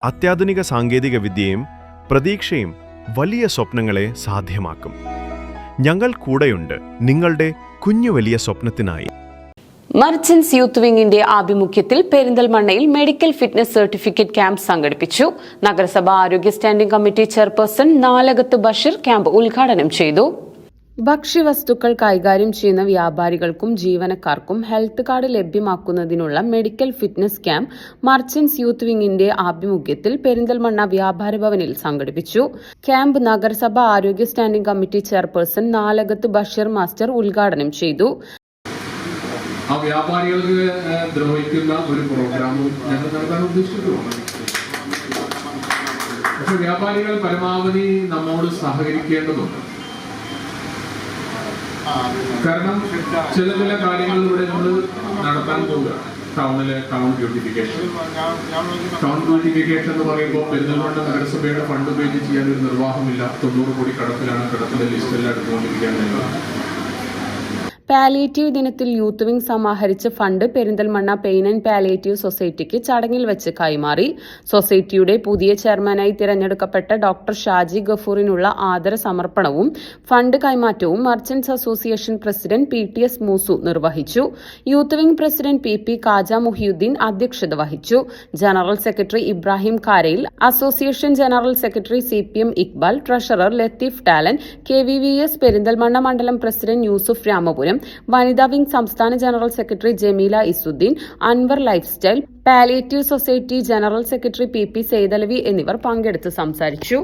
അത്യാധുനിക സാങ്കേതിക വിദ്യയും പ്രതീക്ഷയും വലിയ സ്വപ്നങ്ങളെ സാധ്യമാക്കും. ഞങ്ങൾ കൂടെയുണ്ട് നിങ്ങളുടെ കുഞ്ഞു വലിയ സ്വപ്നത്തിനായി. മർച്ചന്റ്സ് യൂത്ത് വിങ്ങിന്റെ ആഭിമുഖ്യത്തിൽ പെരിന്തൽമണ്ണയിൽ മെഡിക്കൽ ഫിറ്റ്നസ് സർട്ടിഫിക്കറ്റ് ക്യാമ്പ് സംഘടിപ്പിച്ചു. നഗരസഭ ആരോഗ്യ standing committee chairperson Nalakath Basheer camp ഉദ്ഘാടനം ചെയ്തു. ഭക്ഷ്യവസ്തുക്കൾ കൈകാര്യം ചെയ്യുന്ന വ്യാപാരികൾക്കും ജീവനക്കാർക്കും ഹെൽത്ത് കാർഡ് ലഭ്യമാക്കുന്നതിനുള്ള medical fitness camp merchants youth വിങ്ങിന്റെ ആഭിമുഖ്യത്തിൽ പെരിന്തൽമണ്ണ വ്യാപാര ഭവനിൽ സംഘടിപ്പിച്ചു. ക്യാമ്പ് നഗരസഭ ആരോഗ്യ standing committee chairperson Nalakath Basheer master ഉദ്ഘാടനം ചെയ്തു. ആ വ്യാപാരികൾക്ക് ദ്രോഹിക്കുന്ന ഒരു പ്രോഗ്രാമും ഞങ്ങൾ നടത്താൻ ഉദ്ദേശിച്ചിട്ടുമാണ്. പക്ഷെ വ്യാപാരികൾ പരമാവധി നമ്മോട് സഹകരിക്കേണ്ടതുണ്ട്. കാരണം ചില കാര്യങ്ങൾ ഇവിടെ നമ്മൾ നടത്താൻ പോവുക. ടൗണിലെ ടൗൺ ബ്യൂട്ടിഫിക്കേഷൻ എന്ന് പറയുമ്പോൾ പെരിന്തൽമണ്ണ നഗരസഭയുടെ ഫണ്ട് ഉപയോഗിച്ച് ചെയ്യാൻ ഒരു നിർവാഹമില്ല. 90 കോടി കടത്തിലാണ്. കടത്തിലെ ലിസ്റ്റെല്ലാം എടുത്തുകൊണ്ടിരിക്കുകയാണ്. പാലിയേറ്റീവ് ദിനത്തിൽ യൂത്ത് വിംഗ് സമാഹരിച്ച fund Perinthalmanna pain and palliative സൊസൈറ്റിക്ക് ചടങ്ങിൽ വെച്ച് കൈമാറി. സൊസൈറ്റിയുടെ പുതിയ ചെയർമാനായി തിരഞ്ഞെടുക്കപ്പെട്ട ഡോക്ടർ ഷാജി ഗഫൂറിനുള്ള ആദര സമർപ്പണവും ഫണ്ട് കൈമാറ്റവും merchants association president PTS Moosu നിർവഹിച്ചു. Youth wing president PP Kaja Muhiyuddin അധ്യക്ഷത വഹിച്ചു. General secretary Ibrahim Karayil, association general secretary CPM Iqbal, treasurer Latheef Talan, KVVS Perinthalmanna മണ്ഡലം പ്രസിഡന്റ് യൂസുഫ് രാമപുരം, വനിതാ വിംഗ് സംസ്ഥാന general secretary Jameela Izzuddin, Anwar life style, palliative society general secretary PP Saithalavi എന്നിവർ പങ്കെടുത്ത് സംസാരിച്ചു.